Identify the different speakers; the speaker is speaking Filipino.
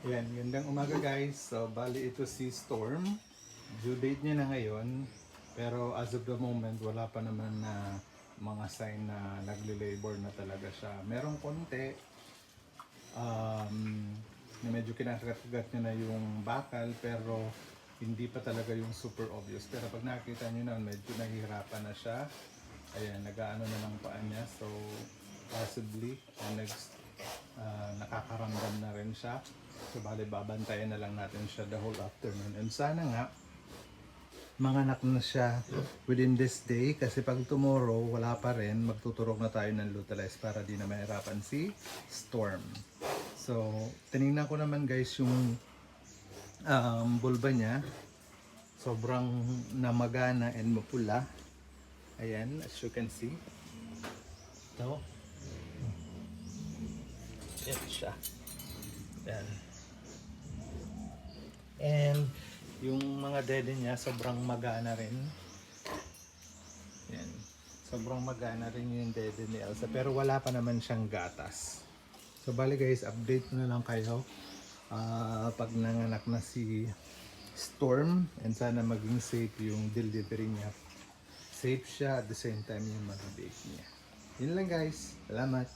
Speaker 1: Yan, gandang umaga guys. So, bali ito si Storm. Due date niya na ngayon. Pero as of the moment, wala pa naman na mga sign na nagle-labor na talaga siya. Merong konti. Na medyo kinakagat niya na yung bakal pero hindi pa talaga yung super obvious. Pero pag nakita niyo na, medyo nahihirapan na siya. Ayan, nag-aano na ng paa niya. So, possibly, nakakaramdam na rin siya. So, bali, babantayan na lang natin siya the whole afternoon. And sana nga, manganak na siya within this day. Kasi pag tomorrow, wala pa rin, magtuturok na tayo ng Lutalize para di na mahirapan si Storm. So, tinignan ko naman guys yung bulba niya. Sobrang namagana and mapula. Ayan, as you can see. Ito. Yan siya. Yan. And yung mga dede niya sobrang magana rin. Yan. Sobrang magana rin yung dede ni Elsa. Pero wala pa naman siyang gatas. So bali guys, update na lang kayo. Pag nanganak na si Storm. And sana maging safe yung delivery niya. Safe siya at the same time yung mag-bake niya. Yun lang guys. Salamat.